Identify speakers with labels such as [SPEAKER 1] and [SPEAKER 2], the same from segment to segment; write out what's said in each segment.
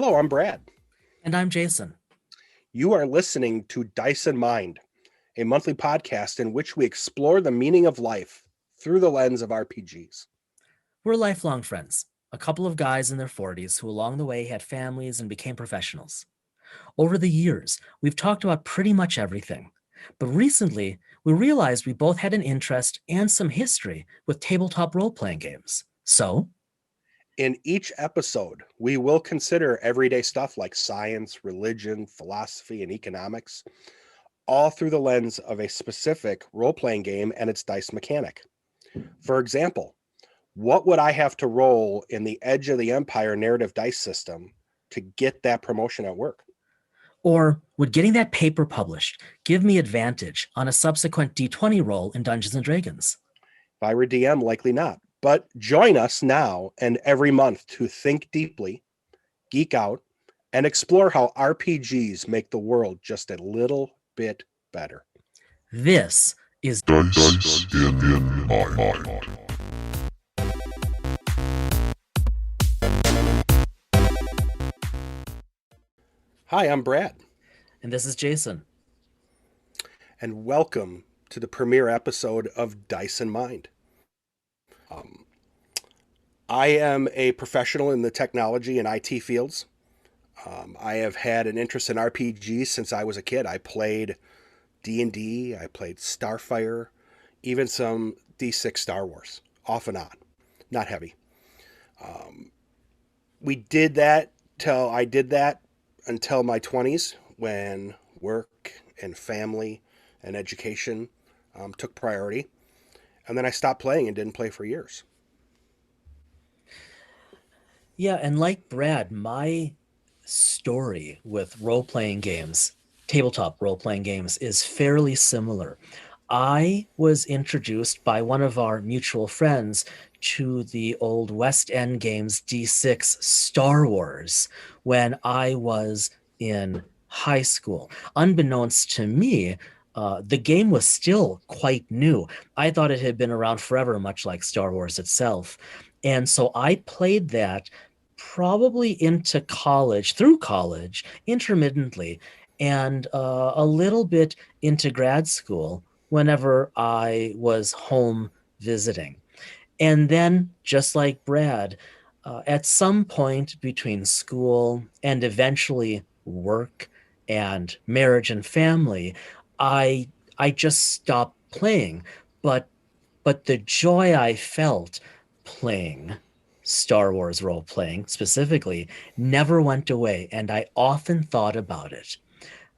[SPEAKER 1] Hello, I'm Brad.
[SPEAKER 2] And I'm Jason.
[SPEAKER 1] You are listening to Dice and Mind, a monthly podcast in which we explore the meaning of life through the lens of RPGs.
[SPEAKER 2] We're lifelong friends, a couple of guys in their 40s who along the way had families and became professionals. Over the years, we've talked about pretty much everything. But recently, we realized we both had an interest and some history with tabletop role-playing games. So,
[SPEAKER 1] In each episode, we will consider everyday stuff like science, religion, philosophy, and economics, all through the lens of a specific role playing game and its dice mechanic. For example, what would I have to roll in the Edge of the Empire narrative dice system to get that promotion at work?
[SPEAKER 2] or would getting that paper published give me advantage on a subsequent D20 roll in Dungeons and Dragons?
[SPEAKER 1] If I were DM, likely not. But join us now and every month to think deeply, geek out, and explore how RPGs make the world just a little bit better.
[SPEAKER 2] This is
[SPEAKER 3] Dice in Mind.
[SPEAKER 1] Hi, I'm Brad,
[SPEAKER 2] and this is Jason.
[SPEAKER 1] and welcome to the premiere episode of Dice in Mind. I am a professional in the technology and IT fields. I have had an interest in RPGs since I was a kid. I played D&D, I played Starfire, even some D6 Star Wars, off and on, not heavy. We did that till I did that until my 20s when work and family and education took priority. And then I stopped playing and didn't play for years.
[SPEAKER 2] Yeah, and like Brad, my story with role-playing games, tabletop role-playing games, is fairly similar. I was introduced by one of our mutual friends to the old West End Games D6 Star Wars when I was in high school. Unbeknownst to me, the game was still quite new. I thought it had been around forever, much like Star Wars itself. And so I played that probably into college, through college, intermittently, and a little bit into grad school whenever I was home visiting. And then, just like Brad, at some point between school and eventually work and marriage and family, I I just stopped playing. But the joy I felt playing Star Wars role playing specifically never went away, and I often thought about it.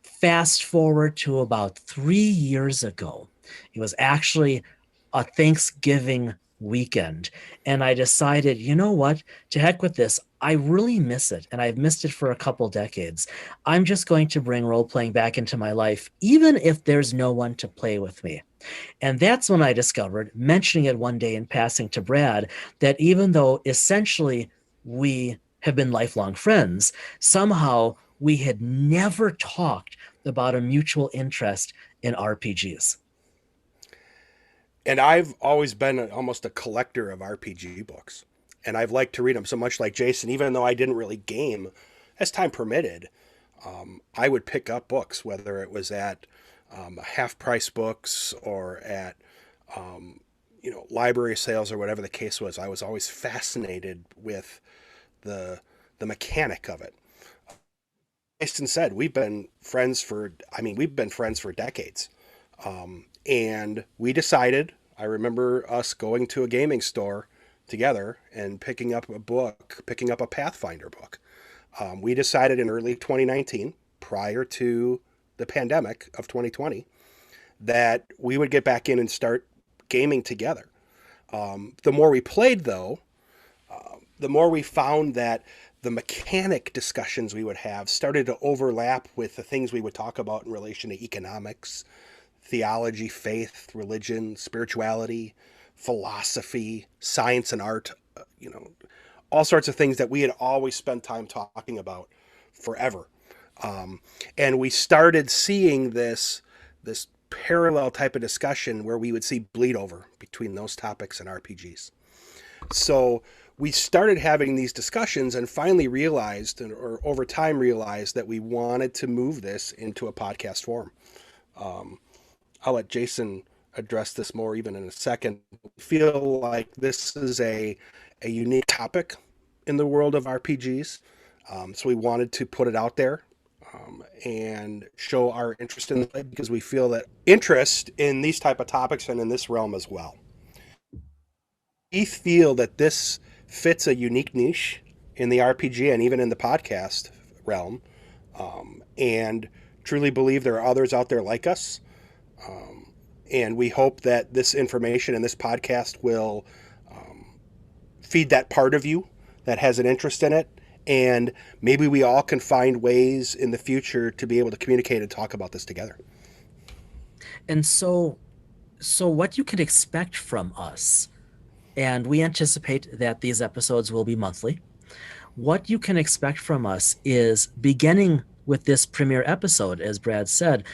[SPEAKER 2] Fast forward to about 3 years ago. It was actually a Thanksgiving weekend, and I decided, you know what? To heck with this. I really miss it, and I've missed it for a couple decades. I'm just going to bring role playing back into my life, even if there's no one to play with me. And that's when I discovered, mentioning it one day in passing to Brad, that even though essentially we have been lifelong friends, somehow we had never talked about a mutual interest in RPGs.
[SPEAKER 1] And I've always been almost a collector of RPG books. And I've liked to read them so much like Jason, even though I didn't really game as time permitted. I would pick up books, whether it was at half price books or at library sales or whatever the case was. I was always fascinated with the the mechanic of it. Jason said we've been friends for decades. And we decided, I remember us going to a gaming store together and picking up a Pathfinder book. We decided in early 2019, prior to the pandemic of 2020, that we would get back in and start gaming together. The more we played, though, the more we found that the mechanic discussions we would have started to overlap with the things we would talk about in relation to economics, theology, faith, religion, spirituality, philosophy, science and art, all sorts of things that we had always spent time talking about forever. And we started seeing this parallel type of discussion where we would see bleed over between those topics and RPGs. So we started having these discussions and finally realized, or over time realized, that we wanted to move this into a podcast form. I'll let Jason address this more even in a second. I feel like this is a unique topic in the world of RPGs. So we wanted to put it out there and show our interest in it, because we feel that interest in these type of topics and in this realm as well. We feel that this fits a unique niche in the RPG and even in the podcast realm, and truly believe there are others out there like us. And we hope that this information and this podcast will feed that part of you that has an interest in it. And maybe we all can find ways in the future to be able to communicate and talk about this together.
[SPEAKER 2] And so what you can expect from us, and we anticipate that these episodes will be monthly. What you can expect from us is, beginning with this premiere episode, as Brad said,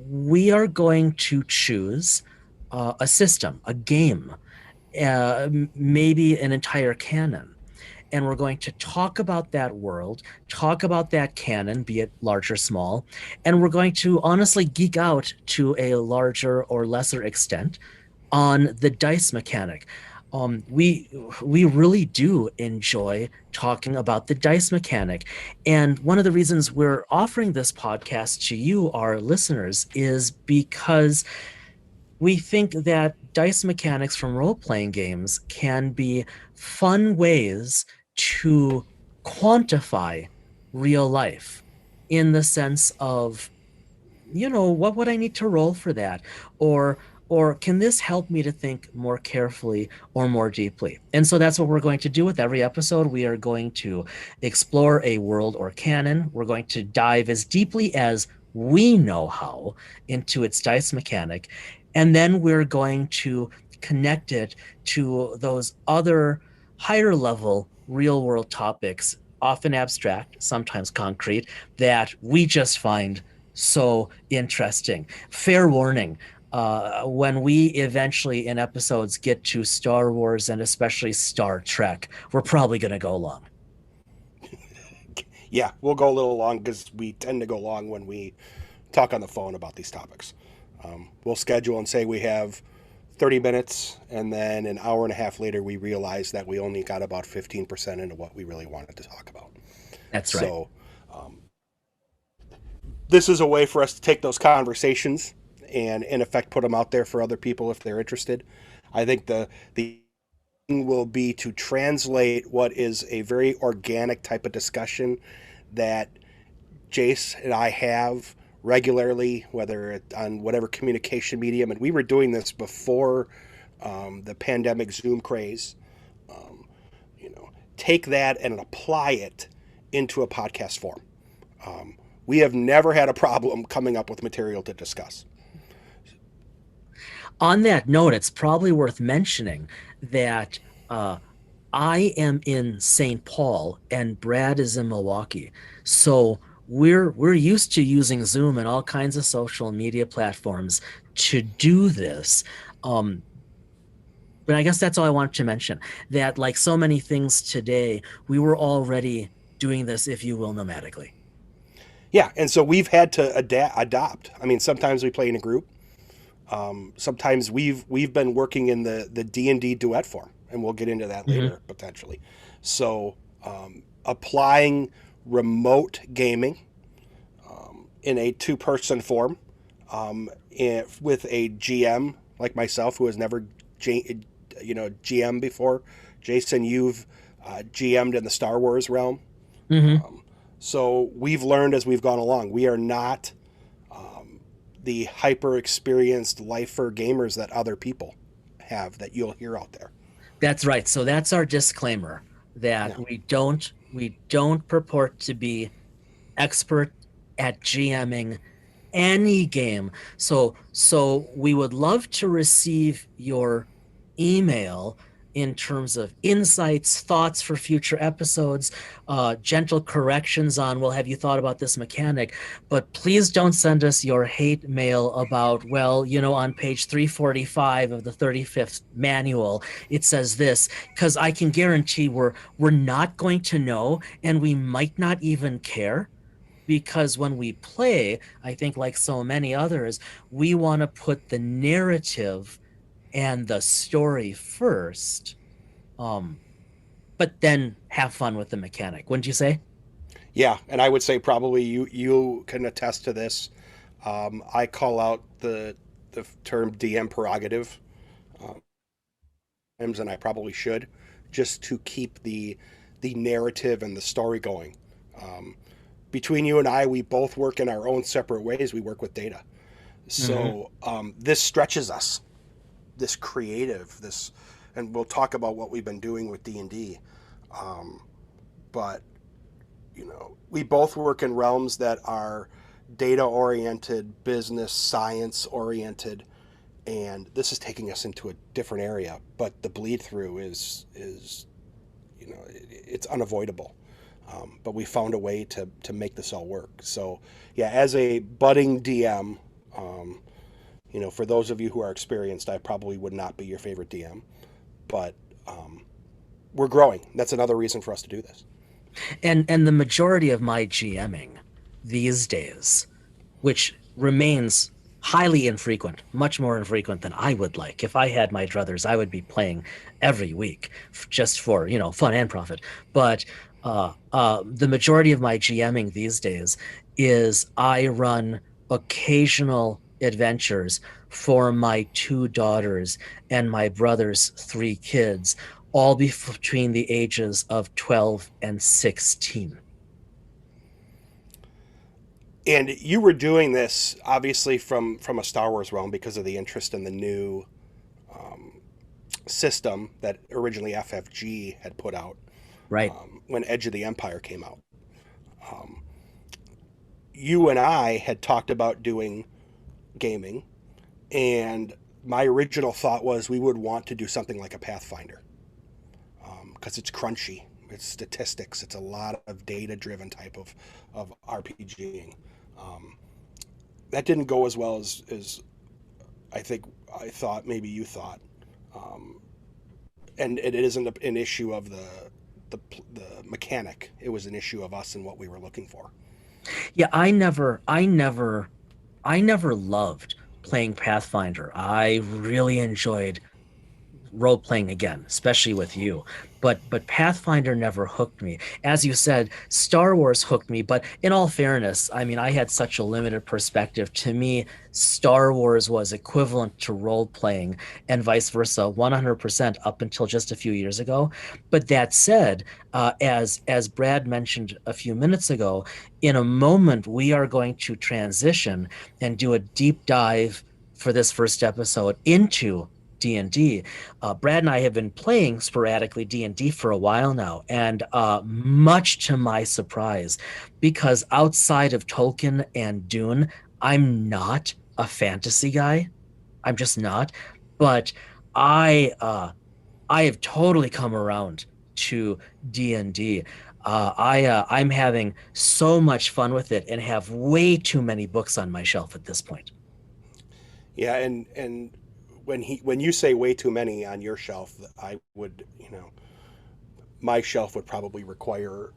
[SPEAKER 2] we are going to choose a system, a game, maybe an entire canon. And we're going to talk about that world, talk about that canon, be it large or small, and we're going to honestly geek out to a larger or lesser extent on the dice mechanic. We really do enjoy talking about the dice mechanic. And one of the reasons we're offering this podcast to you, our listeners, is because we think that dice mechanics from role-playing games can be fun ways to quantify real life, in the sense of, what would I need to roll for that? Or can this help me to think more carefully or more deeply? And so that's what we're going to do with every episode. We are going to explore a world or canon. We're going to dive as deeply as we know how into its dice mechanic. And then we're going to connect it to those other higher level real world topics, often abstract, sometimes concrete, that we just find so interesting. Fair warning, when we eventually in episodes get to Star Wars and especially Star Trek, we're probably going to go long.
[SPEAKER 1] Yeah, we'll go a little long because we tend to go long when we talk on the phone about these topics. We'll schedule and say we have 30 minutes, and then an hour and a half later we realize that we only got about 15% into what we really wanted to talk about.
[SPEAKER 2] That's right.
[SPEAKER 1] So this is a way for us to take those conversations and in effect put them out there for other people if they're interested. I think the thing will be to translate what is a very organic type of discussion that Jace and I have regularly, whether on whatever communication medium. And we were doing this before the pandemic Zoom craze. Take that and apply it into a podcast form. We have never had a problem coming up with material to discuss.
[SPEAKER 2] On that note, it's probably worth mentioning that I am in St. Paul and Brad is in Milwaukee. So we're used to using Zoom and all kinds of social media platforms to do this. But I guess that's all I wanted to mention, that like so many things today, we were already doing this, if you will, nomadically.
[SPEAKER 1] Yeah, and so we've had to adopt. I mean, sometimes we play in a group. Sometimes we've been working in the D&D duet form, and we'll get into that later potentially. So applying remote gaming in a two-person form with a GM like myself who has never GM before. Jason, you've GM'd in the Star Wars realm. So we've learned as we've gone along. We are not the hyper experienced lifer gamers that other people have that you'll hear out there.
[SPEAKER 2] That's right. So that's our disclaimer, that we don't purport to be expert at GMing any game. So we would love to receive your email in terms of insights, thoughts for future episodes, gentle corrections on, well, have you thought about this mechanic? But please don't send us your hate mail about, well, on page 345 of the 35th manual, it says this, because I can guarantee we're not going to know, and we might not even care. Because when we play, I think like so many others, we want to put the narrative and the story first, um, but then have fun with the mechanic, wouldn't you say?
[SPEAKER 1] Yeah, and I would say probably you can attest to this. I call out the term DM prerogative, and I probably should, just to keep the narrative and the story going. Um, Between you and I, we both work in our own separate ways. We work with data,
[SPEAKER 2] Hmm.
[SPEAKER 1] so this stretches us. This creative, and we'll talk about what we've been doing with D&D. But we both work in realms that are data oriented, business science oriented, and this is taking us into a different area. But the bleed through is it's unavoidable. But we found a way to make this all work. So yeah, as a budding DM, um, for those of you who are experienced, I probably would not be your favorite DM, but um, we're growing. That's another reason for us to do this.
[SPEAKER 2] And the majority of my GMing these days, which remains highly infrequent, much more infrequent than I would like. If I had my druthers, I would be playing every week just for, fun and profit. But the majority of my GMing these days is I run occasional adventures for my two daughters and my brother's three kids, all between the ages of 12 and 16.
[SPEAKER 1] And you were doing this obviously from a Star Wars realm because of the interest in the new system that originally FFG had put out
[SPEAKER 2] Right.
[SPEAKER 1] when Edge of the Empire came out. You and I had talked about doing gaming, and my original thought was we would want to do something like a Pathfinder because it's crunchy, it's statistics, it's a lot of data driven type of RPGing. Um, that didn't go as well as I think I thought, maybe you thought. Um, and it isn't an issue of the the mechanic. It was an issue of us and what we were looking for.
[SPEAKER 2] Yeah, I never loved playing Pathfinder. I really enjoyed role playing again, especially with you. But Pathfinder never hooked me. As you said, Star Wars hooked me, but in all fairness, I mean, I had such a limited perspective. To me, Star Wars was equivalent to role playing and vice versa, 100% up until just a few years ago. But that said, as Brad mentioned a few minutes ago, in a moment we are going to transition and do a deep dive for this first episode into D&D. Brad and I have been playing sporadically D&D for a while now, and much to my surprise, because outside of Tolkien and Dune, I'm not a fantasy guy. I'm just not. But I have totally come around to D&D. I'm having so much fun with it and have way too many books on my shelf at this point.
[SPEAKER 1] Yeah, and when you say way too many on your shelf, I would my shelf would probably require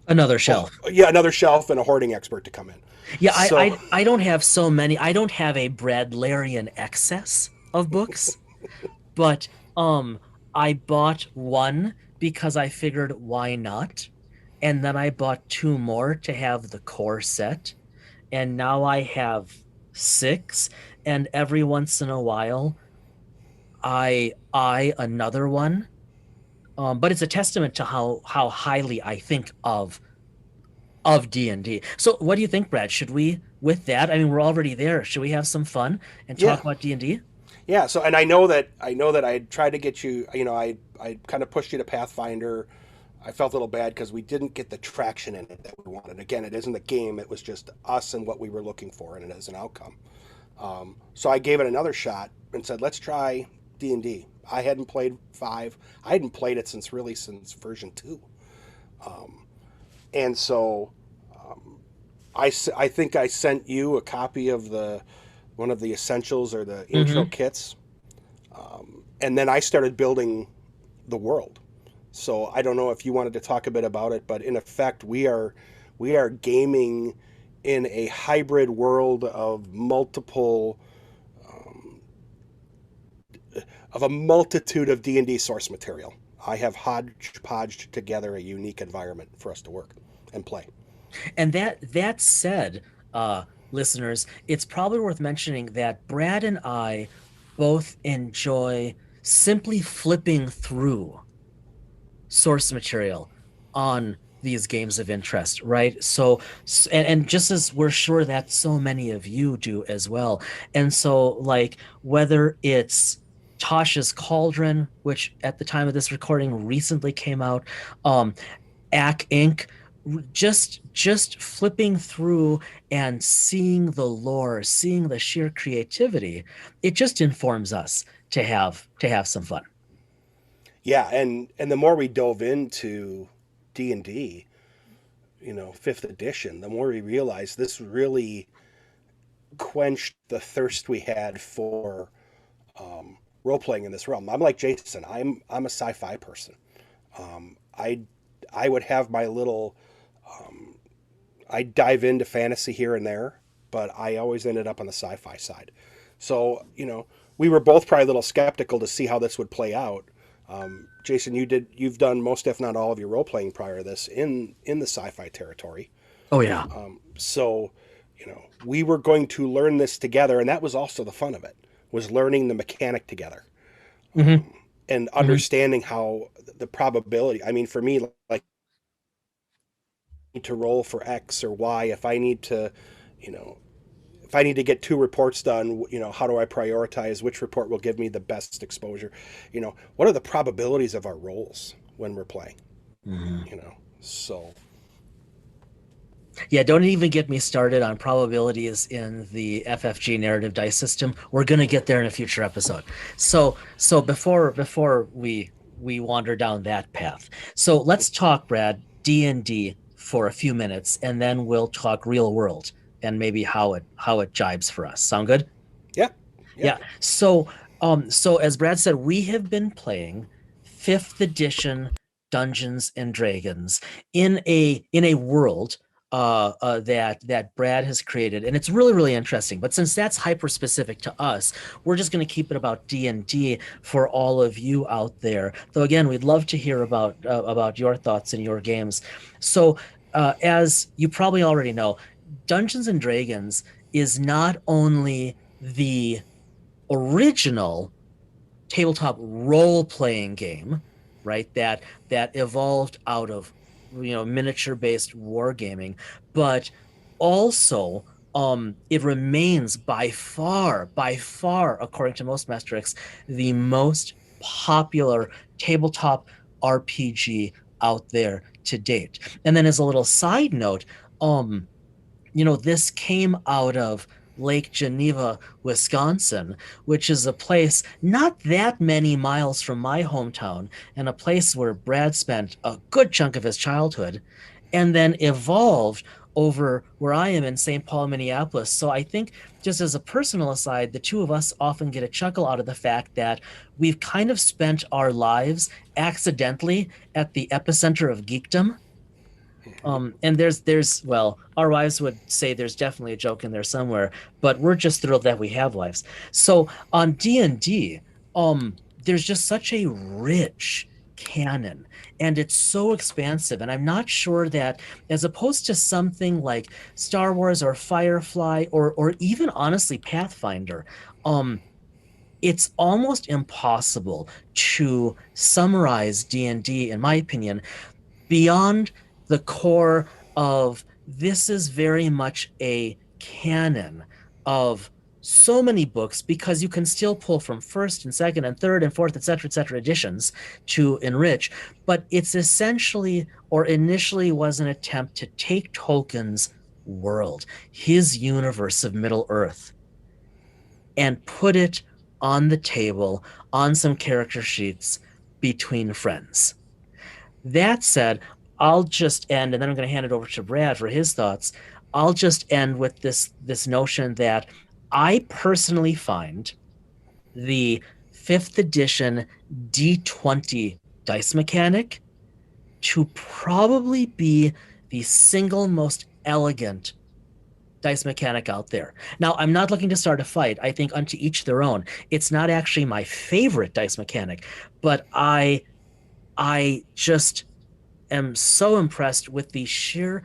[SPEAKER 2] Another
[SPEAKER 1] oh
[SPEAKER 2] shelf.
[SPEAKER 1] yeah, another shelf and a hoarding expert to come in.
[SPEAKER 2] Yeah, I,
[SPEAKER 1] So
[SPEAKER 2] I don't have so many. I don't have a Bradlerian excess of books, but I bought one because I figured why not? And then I bought two more to have the core set, and now I have six, and every once in a while I another one. But it's a testament to how highly I think of D&D. So what do you think, Brad? Should we, with that, I mean, we're already there. Should we have some fun and
[SPEAKER 1] yeah,
[SPEAKER 2] talk about D&D?
[SPEAKER 1] yeah. So and I know that I tried to get you. I kind of pushed you to Pathfinder. I felt a little bad because we didn't get the traction in it that we wanted. Again, it isn't a game; it was just us and what we were looking for, and it is an outcome. So I gave it another shot and said, "Let's try D&D." I hadn't played 5. I hadn't played it since version 2. And so I think I sent you a copy of the one of the essentials or the intro
[SPEAKER 2] Hmm.
[SPEAKER 1] kits, and then I started building the world. So I don't know if you wanted to talk a bit about it, but in effect, we are gaming in a hybrid world of a multitude of D&D source material. I have hodgepodged together a unique environment for us to work and play.
[SPEAKER 2] And that said, listeners, it's probably worth mentioning that Brad and I both enjoy simply flipping through source material on these games of interest, right? And just as we're sure that so many of you do as well. And so, like, whether it's Tasha's Cauldron, which at the time of this recording recently came out, um, Ack Inc., just flipping through and seeing the lore, seeing the sheer creativity, it just informs us to have some fun.
[SPEAKER 1] Yeah, and the more we dove into D&D, 5th edition, the more we realized this really quenched the thirst we had for role playing in this realm. I'm like Jason. I'm a sci-fi person. I would have my little. I dive into fantasy here and there, but I always ended up on the sci-fi side. So we were both probably a little skeptical to see how this would play out. Jason, you've done most, if not all, of your role playing prior to this in the sci-fi territory.
[SPEAKER 2] Oh yeah.
[SPEAKER 1] So we were going to learn this together, and that was also the fun of it, was learning the mechanic together
[SPEAKER 2] Hmm.
[SPEAKER 1] and
[SPEAKER 2] Hmm.
[SPEAKER 1] understanding how the probability. I mean, for me, like, to roll for X or Y, you know, if I need to get 2 reports done, how do I prioritize which report will give me the best exposure? What are the probabilities of our rolls when we're playing?
[SPEAKER 2] Hmm.
[SPEAKER 1] So
[SPEAKER 2] Yeah, don't even get me started on probabilities in the FFG narrative dice system. We're gonna get there in a future episode. So before we wander down that path. So let's talk, Brad, D&D for a few minutes, and then we'll talk real world and maybe how it jibes for us. Sound good?
[SPEAKER 1] yeah, yeah,
[SPEAKER 2] Yeah. So as Brad said, we have been playing fifth edition Dungeons and Dragons in a world that Brad has created, and it's really really interesting. But since that's hyper specific to us, we're just going to keep it about D&D for all of you out there. Though again, we'd love to hear about your thoughts and your games. So as you probably already know, Dungeons and Dragons is not only the original tabletop role-playing game, right? That evolved out of miniature-based wargaming, but also it remains by far, according to most metrics, the most popular tabletop RPG out there to date. And then as a little side note, this came out of Lake Geneva, Wisconsin, which is a place not that many miles from my hometown, and a place where Brad spent a good chunk of his childhood, and then evolved over where I am in St. Paul, Minneapolis. So I think, just as a personal aside, the two of us often get a chuckle out of the fact that we've kind of spent our lives accidentally at the epicenter of geekdom. And well, our wives would say there's definitely a joke in there somewhere, but we're just thrilled that we have wives. So on D&D, there's just such a rich canon, and it's so expansive. And I'm not sure that, as opposed to something like Star Wars or Firefly or even honestly Pathfinder, it's almost impossible to summarize D&D, in my opinion, beyond the core of this is very much a canon of so many books, because you can still pull from first and second and third and fourth, etc., editions to enrich. But it's essentially, or initially was, an attempt to take Tolkien's world, his universe of Middle Earth, and put it on the table on some character sheets between friends. That said, I'll just end, and then I'm going to hand it over to Brad for his thoughts. I'll just end with this notion that I personally find the fifth edition D20 dice mechanic to probably be the single most elegant dice mechanic out there. Now, I'm not looking to start a fight. I think unto each their own. It's not actually my favorite dice mechanic, but I just am so impressed with the sheer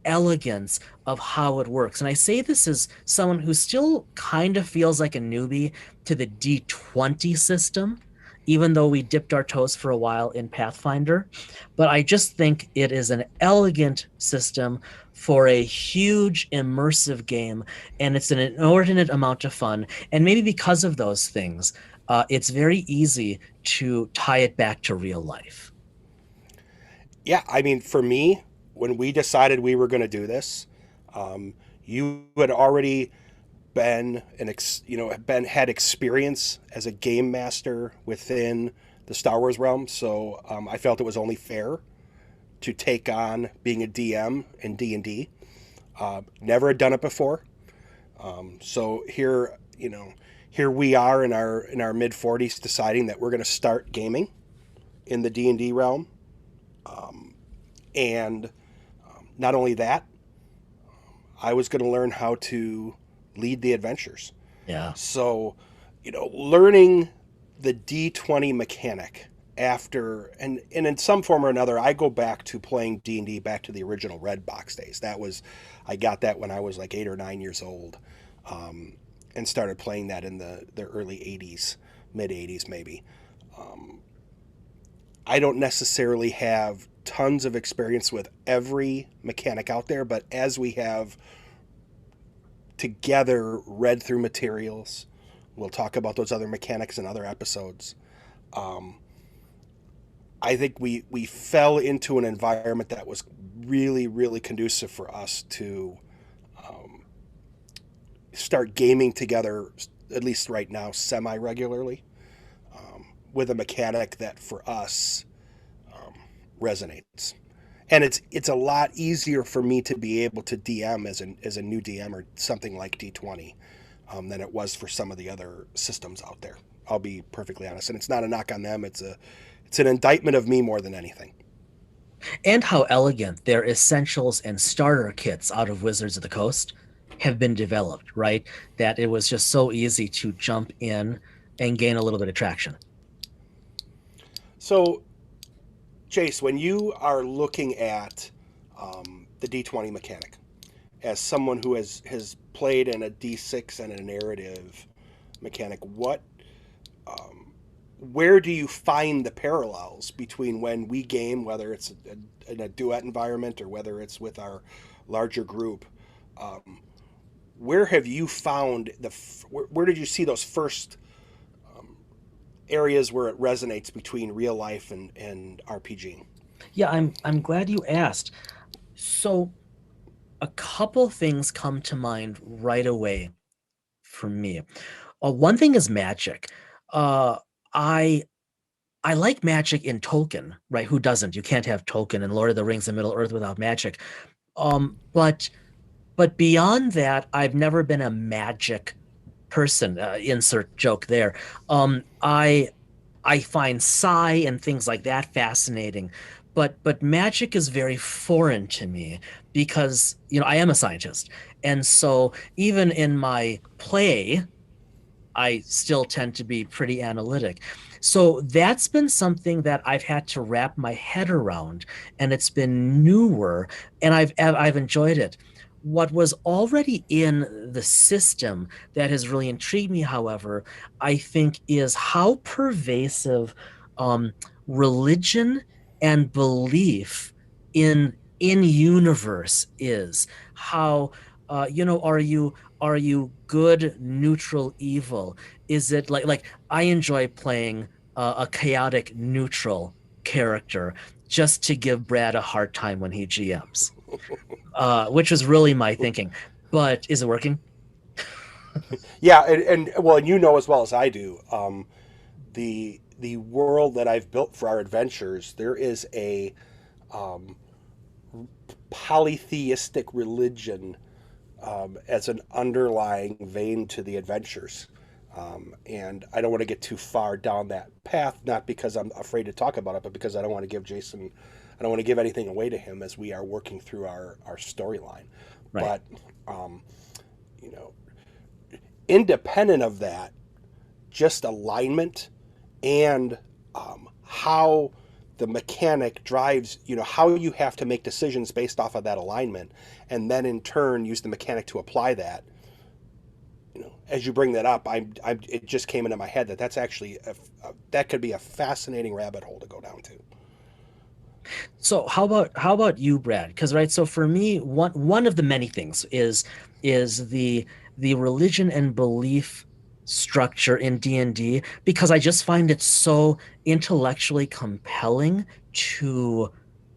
[SPEAKER 2] elegance of how it works. And I say this as someone who still kind of feels like a newbie to the D20 system, even though we dipped our toes for a while in Pathfinder. But I just think it is an elegant system for a huge immersive game, and it's an inordinate amount of fun. And maybe because of those things, it's very easy to tie it back to real life.
[SPEAKER 1] Yeah, I mean, for me, when we decided we were going to do this, you had already been been had experience as a game master within the Star Wars realm, so I felt it was only fair to take on being a DM in D&D. Never had done it before, so here we are in our mid 40s, deciding that we're going to start gaming in the D&D realm, and not only that, I was going to learn how to lead the adventures.
[SPEAKER 2] Yeah.
[SPEAKER 1] So, learning the D20 mechanic after, and in some form or another, I go back to playing D&D back to the original Red Box days. I got that when I was like 8 or 9 years old, and started playing that in the early 80s, mid 80s maybe. I don't necessarily have tons of experience with every mechanic out there, but as we have together read through materials, we'll talk about those other mechanics in other episodes. I think we fell into an environment that was really, really conducive for us to start gaming together, at least right now, semi-regularly, with a mechanic that for us resonates. And it's a lot easier for me to be able to DM as a new DM or something like D20 than it was for some of the other systems out there. I'll be perfectly honest, and it's not a knock on them. It's an indictment of me more than anything.
[SPEAKER 2] And how elegant their essentials and starter kits out of Wizards of the Coast have been developed, right? That it was just so easy to jump in and gain a little bit of traction.
[SPEAKER 1] So, Chase, when you are looking at the D20 mechanic, as someone who has played in a D6 and a narrative mechanic, where do you find the parallels between when we game, whether it's in a duet environment or whether it's with our larger group? Where have you found where did you see those first areas where it resonates between real life and RPG?
[SPEAKER 2] Yeah, I'm glad you asked. So a couple things come to mind right away for me. One thing is magic. Uh, I I like magic in Tolkien, right? Who doesn't? You can't have Tolkien and Lord of the Rings and Middle Earth without magic. But beyond that, I've never been a magic person. Insert joke there. I find psi and things like that fascinating, but magic is very foreign to me because I am a scientist, and so even in my play, I still tend to be pretty analytic. So that's been something that I've had to wrap my head around, and it's been newer, and I've enjoyed it. What was already in the system that has really intrigued me, however, I think is how pervasive um, religion and belief in universe is. How are you good, neutral, evil? Is it like I enjoy playing a chaotic neutral character just to give Brad a hard time when he GMs, which was really my thinking. But is it working?
[SPEAKER 1] Yeah, and well, and you know as well as I do, the world that I've built for our adventures, there is a polytheistic religion as an underlying vein to the adventures. And I don't want to get too far down that path, not because I'm afraid to talk about it, but because I don't want to give Jason, I don't want to give anything away to him as we are working through our storyline.
[SPEAKER 2] Right.
[SPEAKER 1] But, you know, independent of that, just alignment and how the mechanic drives, how you have to make decisions based off of that alignment, and then in turn use the mechanic to apply that. As you bring that up, it just came into my head that that's actually that could be a fascinating rabbit hole to go down to.
[SPEAKER 2] So how about you, Brad? Because right, so for me, one of the many things is the religion and belief structure in D&D, because I just find it so intellectually compelling to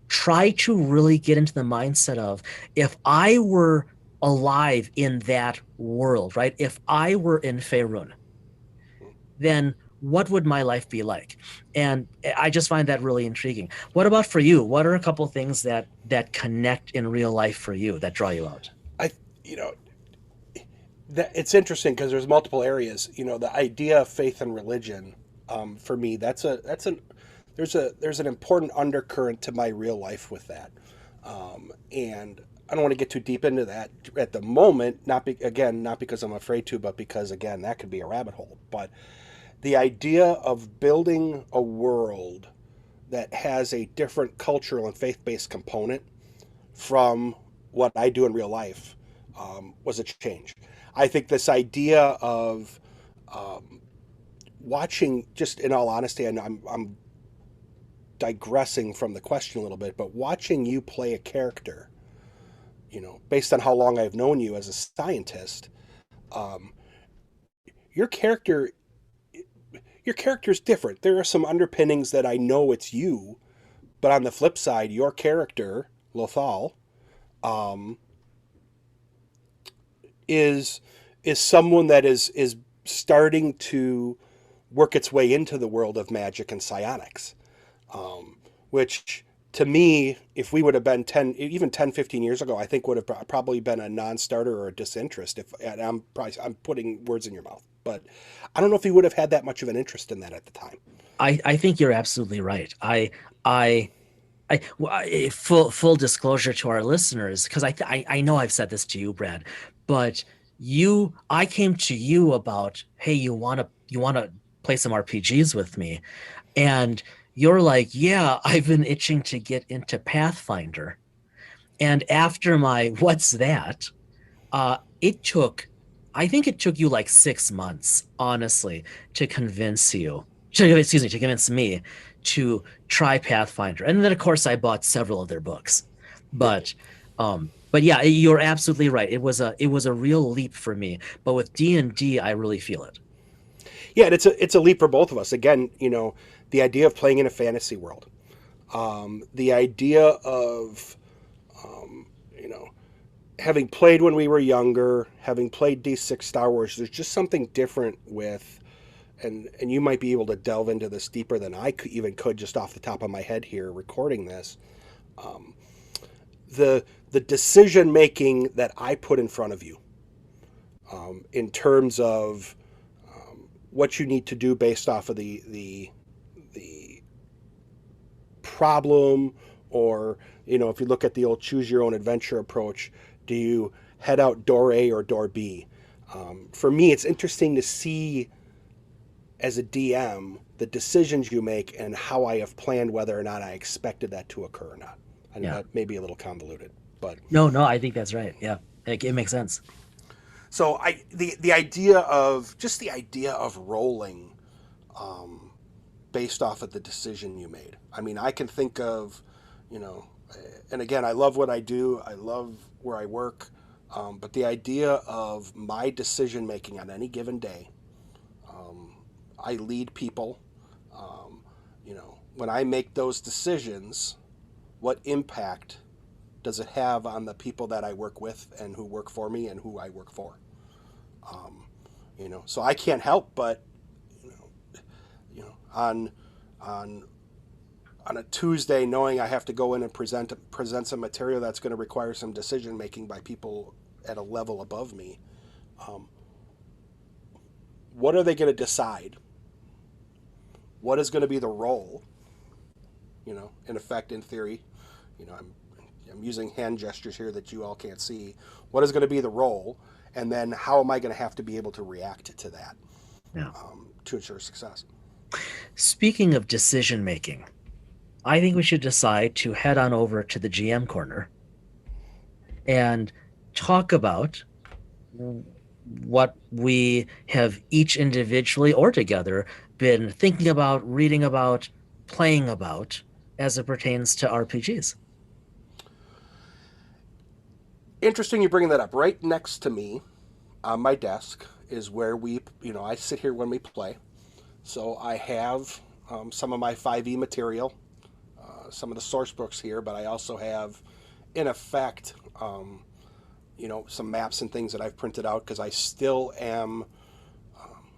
[SPEAKER 2] try to really get into the mindset of, if I were alive in that world, right? If I were in Faerun, then what would my life be like? And I just find that really intriguing. What about for you? What are a couple things that connect in real life for you that draw you out?
[SPEAKER 1] I, you know, that it's interesting because there's multiple areas. The idea of faith and religion, for me, there's an important undercurrent to my real life with that, and I don't want to get too deep into that at the moment. Not because I'm afraid to, but because again, that could be a rabbit hole. But the idea of building a world that has a different cultural and faith-based component from what I do in real life was a change. I think this idea of watching, just in all honesty, and I'm digressing from the question a little bit, but watching you play a character, based on how long I've known you as a scientist, um, your character your character's different. There are some underpinnings that I know it's you, but on the flip side, your character, Lothal, um, is someone that is starting to work its way into the world of magic and psionics, which to me, if we would have been 10, even 10, 15 years ago, I think would have probably been a non-starter or a disinterest. If and I'm putting words in your mouth, but I don't know if he would have had that much of an interest in that at the time.
[SPEAKER 2] I think you're absolutely right. I full disclosure to our listeners, because I know I've said this to you, Brad, but I came to you about, hey, you want to play some RPGs with me, and you're like, yeah, I've been itching to get into Pathfinder. And after my what's that, it took, I think it took you like 6 months, honestly, to convince you, excuse me, to convince me to try Pathfinder. And then, of course, I bought several of their books. But yeah, you're absolutely right. It was a real leap for me. But with D&D, I really feel it.
[SPEAKER 1] Yeah, and it's a leap for both of us. Again, the idea of playing in a fantasy world, the idea of you know having played when we were younger, having played D6 Star Wars. There's just something different with, and you might be able to delve into this deeper than I even could just off the top of my head here recording this. The decision making that I put in front of you, in terms of what you need to do based off of the problem, or if you look at the old choose your own adventure approach, do you head out door A or door B? For me, it's interesting to see as a DM the decisions you make and how I have planned whether or not I expected that to occur or not. I know
[SPEAKER 2] Yeah.
[SPEAKER 1] that may be a little convoluted, but
[SPEAKER 2] No, I think that's right. Yeah. It makes sense.
[SPEAKER 1] so the idea of rolling based off of the decision you made. I mean, I can think of, you know, and again, I love what I do. I love where I work. But the idea of my decision making on any given day, I lead people. When I make those decisions, what impact does it have on the people that I work with and who work for me and who I work for? So I can't help but, on on on a Tuesday, knowing I have to go in and present some material that's going to require some decision making by people at a level above me. What are they going to decide? What is going to be the role? In effect, in theory, I'm using hand gestures here that you all can't see. What is going to be the role, and then how am I going to have to be able to react to that
[SPEAKER 2] Yeah.
[SPEAKER 1] to ensure success?
[SPEAKER 2] Speaking of decision making, I think we should decide to head on over to the GM corner and talk about what we have each individually or together been thinking about, reading about, playing about as it pertains to RPGs.
[SPEAKER 1] Interesting you bringing that up. Right next to me on my desk is where I sit here when we play. So I have some of my 5e material, some of the source books here, but I also have, in effect, some maps and things that I've printed out because I still am.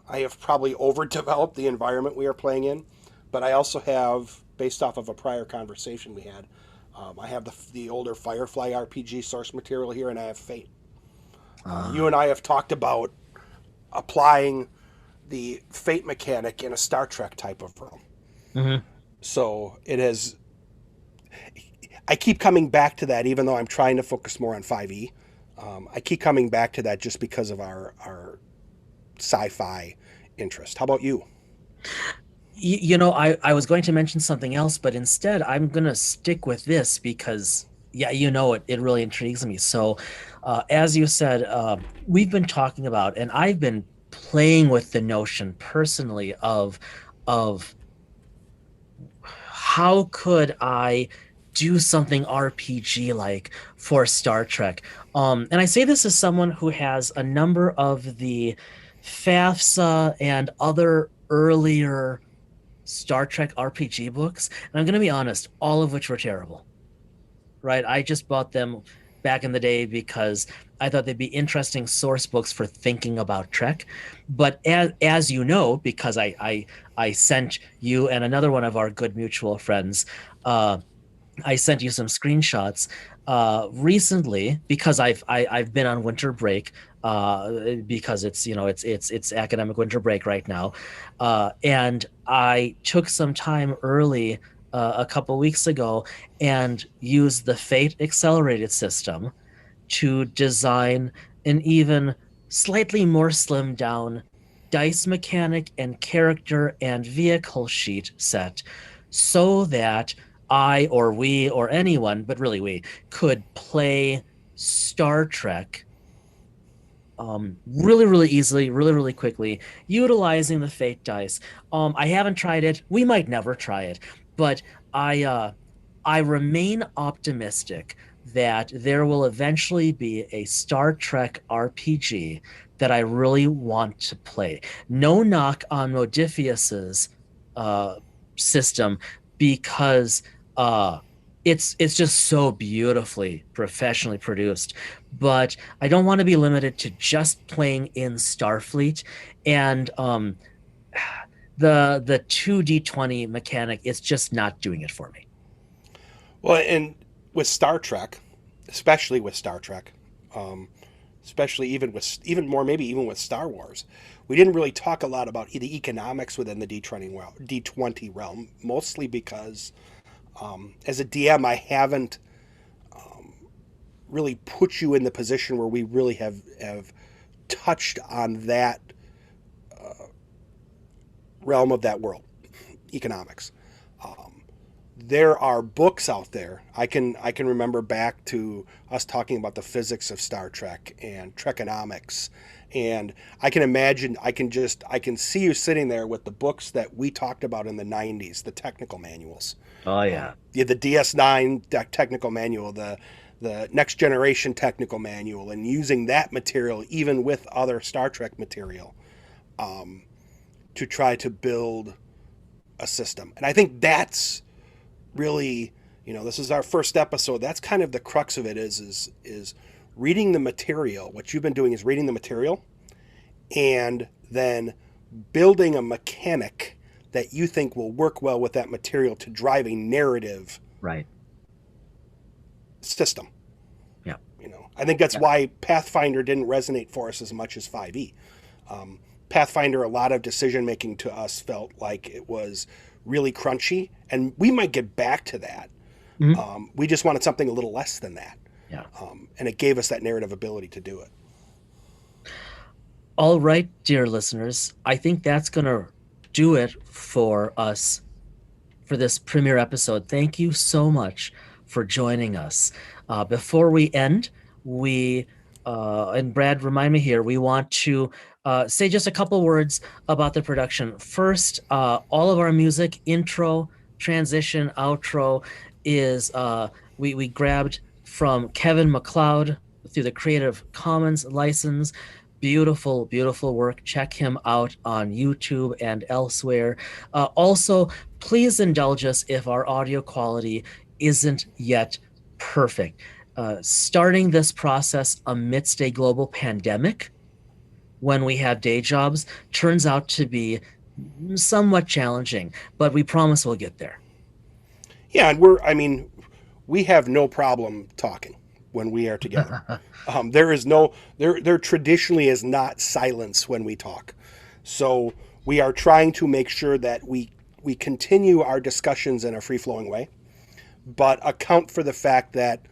[SPEAKER 1] I have probably overdeveloped the environment we are playing in, but I also have, based off of a prior conversation we had, I have the older Firefly RPG source material here, and I have Fate. You and I have talked about applying the Fate mechanic in a Star Trek type of realm.
[SPEAKER 2] Mm-hmm.
[SPEAKER 1] So it has. I keep coming back to that, even though I'm trying to focus more on 5e. I keep coming back to that just because of our sci-fi interest. How about you?
[SPEAKER 2] I was going to mention something else, but instead I'm going to stick with this because, yeah, it really intrigues me. So, as you said, we've been talking about, and I've been playing with the notion personally of how could I do something RPG like for Star Trek? And I say this as someone who has a number of the FAFSA and other earlier Star Trek RPG books, and I'm going to be honest, all of which were terrible, right? I just bought them back in the day because I thought they'd be interesting source books for thinking about Trek. But as you know, because I sent you and another one of our good mutual friends, I sent you some screenshots recently because I've been on winter break because it's academic winter break right now, and I took some time early a couple weeks ago and used the Fate accelerated system to design an even slightly more slimmed down dice mechanic and character and vehicle sheet set so that I or we or anyone, but really we, could play Star Trek really, really easily, really, really quickly, utilizing the Fate dice. I haven't tried it. We might never try it, but I remain optimistic that there will eventually be a Star Trek RPG that I really want to play. No knock on Modifius's uh, system because it's just so beautifully professionally produced. But I don't want to be limited to just playing in Starfleet, and the 2d20 mechanic is just not doing it for me.
[SPEAKER 1] Well, and with Star Trek, especially with Star Trek, especially even more maybe even with Star Wars, we didn't really talk a lot about the economics within the D20 realm, mostly because as a DM, I haven't really put you in the position where we really have touched on that realm of that world, economics. There are books out there. I can remember back to us talking about the physics of Star Trek and Trekonomics, and I can imagine I can see you sitting there with the books that we talked about in the '90s, the technical manuals.
[SPEAKER 2] Oh yeah.
[SPEAKER 1] The DS9 technical manual, the Next Generation technical manual, and using that material even with other Star Trek material to try to build a system. And I think that's really, this is our first episode. That's kind of the crux of it is reading the material. What you've been doing is reading the material and then building a mechanic that you think will work well with that material to drive a narrative
[SPEAKER 2] Right.
[SPEAKER 1] system.
[SPEAKER 2] Yeah.
[SPEAKER 1] I think that's why Pathfinder didn't resonate for us as much as 5e. Pathfinder, a lot of decision making to us felt like it was really crunchy, and we might get back to that. We just wanted something a little less than that.
[SPEAKER 2] Yeah.
[SPEAKER 1] And it gave us that narrative ability to do it.
[SPEAKER 2] All right, dear listeners, I think that's going to do it for us for this premiere episode. Thank you so much for joining us. Before we end, and Brad, remind me here, we want to say just a couple words about the production. First, all of our music, intro, transition, outro, is we grabbed from Kevin MacLeod through the Creative Commons license. Beautiful, beautiful work. Check him out on YouTube and elsewhere. Also, please indulge us if our audio quality isn't yet perfect. Starting this process amidst a global pandemic, when we have day jobs, turns out to be somewhat challenging, but we promise we'll get there.
[SPEAKER 1] Yeah, and we have no problem talking when we are together. There traditionally is not silence when we talk. So we are trying to make sure that we continue our discussions in a free-flowing way, but account for the fact that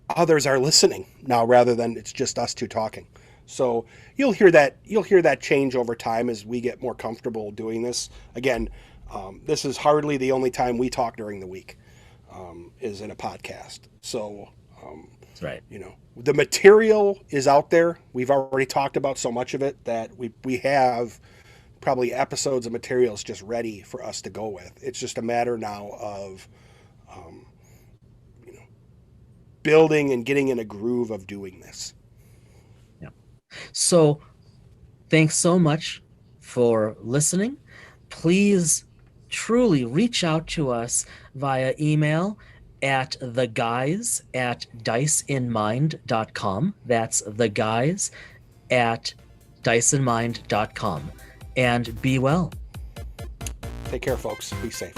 [SPEAKER 1] others are listening now rather than it's just us two talking. So you'll hear that change over time as we get more comfortable doing this. Again, this is hardly the only time we talk during the week, is in a podcast. So
[SPEAKER 2] That's right.
[SPEAKER 1] The material is out there. We've already talked about so much of it that we have probably episodes of materials just ready for us to go with. It's just a matter now of building and getting in a groove of doing this.
[SPEAKER 2] Yeah. So thanks so much for listening. Please truly reach out to us via email at theguys@diceinmind.com. That's theguys@diceinmind.com. And be well.
[SPEAKER 1] Take care, folks. Be safe.